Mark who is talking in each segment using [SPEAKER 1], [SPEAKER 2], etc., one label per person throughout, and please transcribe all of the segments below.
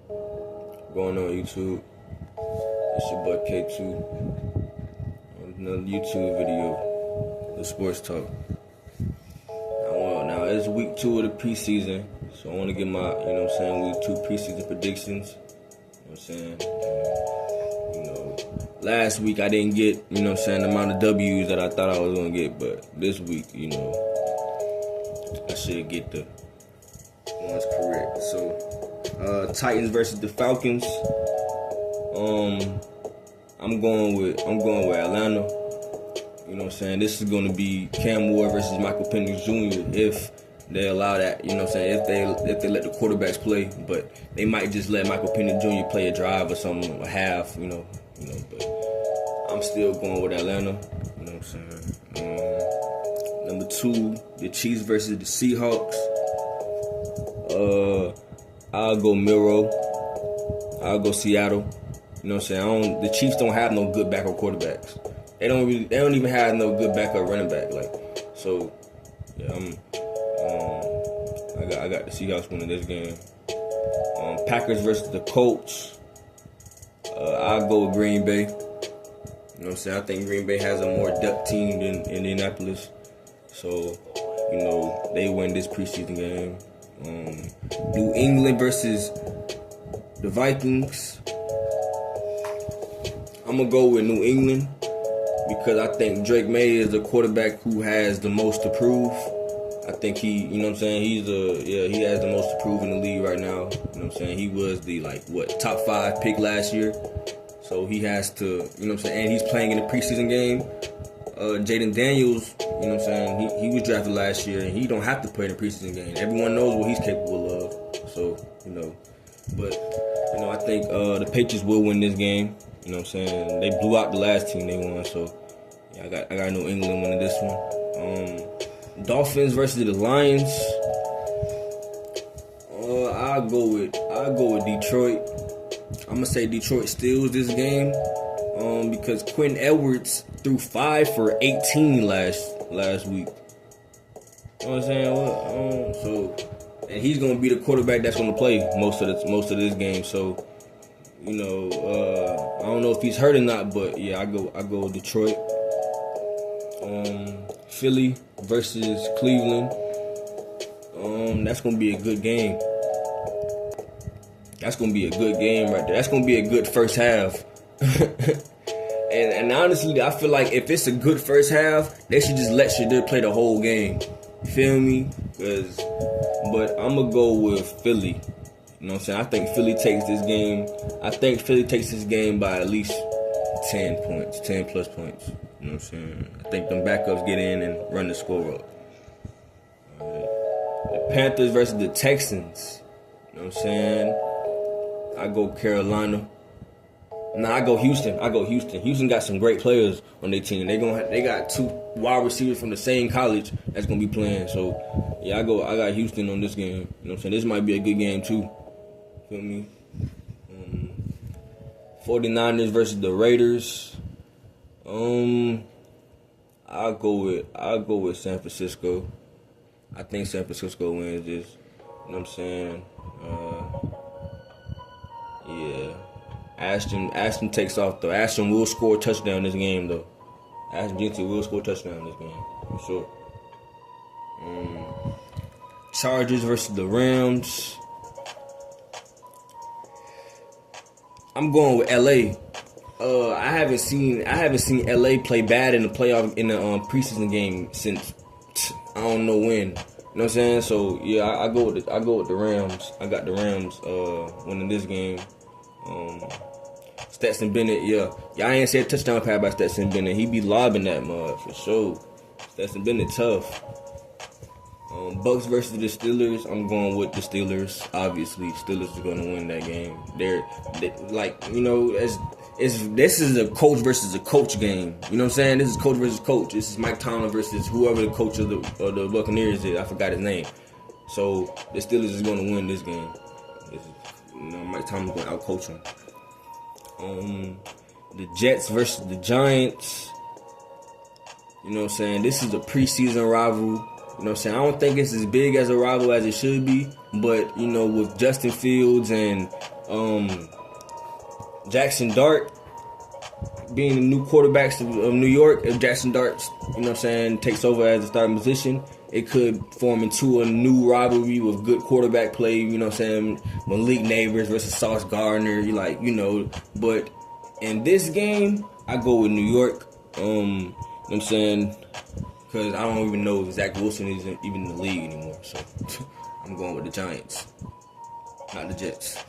[SPEAKER 1] Going on YouTube. It's your boy K2. Another YouTube video, the sports talk. Now it's week 2 of the preseason, so I want to get my, week 2 preseason predictions. Last week I didn't get, the amount of W's that I thought I was going to get, but this week, I should get the ones correct. So, Titans versus the Falcons. I'm going with Atlanta. This is going to be Cam Ward versus Michael Penix Jr. if they allow that. If they let the quarterbacks play, but they might just let Michael Penix Jr. play a drive or something, a half. But I'm still going with Atlanta. Number 2, the Chiefs versus the Seahawks. I'll go Miro. I'll go Seattle. The Chiefs don't have no good backup quarterbacks. They don't even have no good backup running back. I got the Seahawks winning this game. Packers versus the Colts. I'll go with Green Bay. I think Green Bay has a more depth team than Indianapolis. So, they win this preseason game. New England versus the Vikings. I'm going to go with New England because I think Drake May is the quarterback who has the most to prove. I think he has the most to prove in the league right now. He was the top 5 pick last year. So he has to, and he's playing in the preseason game. Jaden Daniels, he was drafted last year and he don't have to play in the preseason game. Everyone knows what he's capable of. So, but I think the Patriots will win this game. They blew out the last team they won, so I got New England winning this one. Dolphins versus the Lions. I'll go with Detroit. I'm gonna say Detroit steals this game because Quinn Edwards threw 5 for 18 last week. You know what I'm saying? And he's gonna be the quarterback that's gonna play most of this game. So, I don't know if he's hurt or not, but yeah, I go with Detroit. Philly versus Cleveland. That's gonna be a good game. That's gonna be a good game right there. That's gonna be a good first half. and honestly, I feel like if it's a good first half, they should just let Shadir play the whole game. You feel me? But I'm gonna go with Philly. I think Philly takes this game. I think Philly takes this game by at least 10 points, 10 plus points. I think them backups get in and run the score up. The Panthers versus the Texans. I go Carolina. Nah, I go Houston. Houston got some great players on their team. They got 2 wide receivers from the same college that's gonna be playing. So yeah, I got Houston on this game. This might be a good game too. Feel me? 49ers versus the Raiders. I'll go with San Francisco. I think San Francisco wins this. You know what I'm saying? Yeah. Ashton takes off though. Ashton will score a touchdown this game though. Ashton Jeanty will score a touchdown this game for sure. Chargers versus the Rams. I'm going with LA. I haven't seen LA play bad in the playoff in the preseason game since I don't know when. You know what I'm saying? So yeah, I go with the Rams. I got the Rams winning this game. Stetson Bennett, I ain't say a touchdown pass by Stetson Bennett. He be lobbing that mud for sure. Stetson Bennett tough. Bucks versus the Steelers. I'm going with the Steelers. Obviously, Steelers are going to win that game. This is a coach versus a coach game. You know what I'm saying? This is coach versus coach. This is Mike Tomlin versus whoever the coach of the Buccaneers is. I forgot his name. So the Steelers is going to win this game. Mike Tomlin's going to outcoach him. The Jets versus the Giants. You know what I'm saying? This is a preseason rival. You know what I'm saying? I don't think it's as big as a rival as it should be. But, with Justin Fields and Jackson Dart being the new quarterbacks of New York. If Jackson Dart, takes over as the starting position, it could form into a new rivalry with good quarterback play. Malik Neighbors versus Sauce Gardner. But in this game, I go with New York. Because I don't even know if Zach Wilson isn't even in the league anymore. So I'm going with the Giants, not the Jets.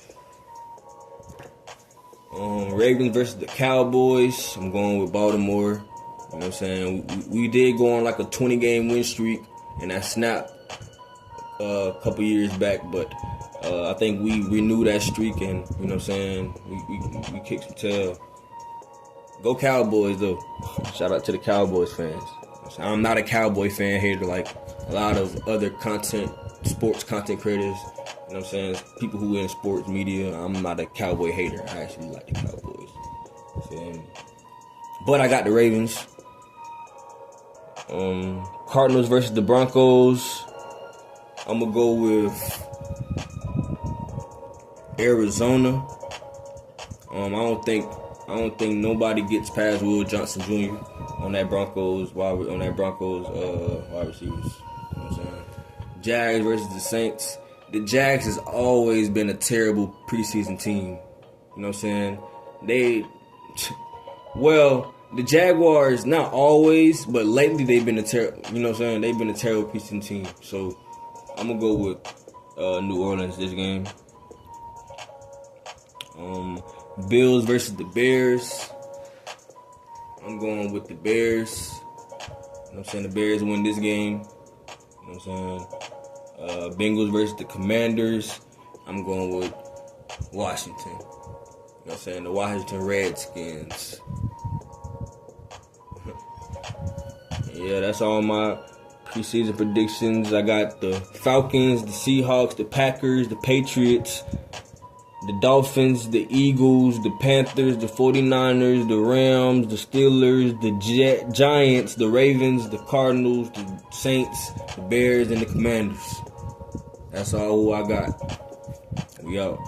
[SPEAKER 1] Ravens versus the Cowboys. I'm going with Baltimore. We did go on like a 20-game win streak, and that snapped a couple years back. But I think we renewed that streak, and we kicked some tail. Go Cowboys though. Shout out to the Cowboys fans. I'm not a Cowboy fan hater like a lot of other sports content creators. People who are in sports media. I'm not a Cowboy hater. I actually like the Cowboys. But I got the Ravens. Cardinals versus the Broncos. I'm gonna go with Arizona. I don't think nobody gets past Will Johnson Jr. on that Broncos wide receivers. Jags versus the Saints. The Jags has always been a terrible preseason team. The Jaguars, not always, but lately they've been they've been a terrible preseason team. So I'm gonna go with New Orleans this game. Bills versus the Bears. I'm going with the Bears. The Bears win this game. Bengals versus the Commanders. I'm going with Washington. The Washington Redskins. Yeah, that's all my preseason predictions. I got the Falcons, the Seahawks, the Packers, the Patriots, the Dolphins, the Eagles, the Panthers, the 49ers, the Rams, the Steelers, the Giants, the Ravens, the Cardinals, the Saints, the Bears, and the Commanders. That's all who I got. We out.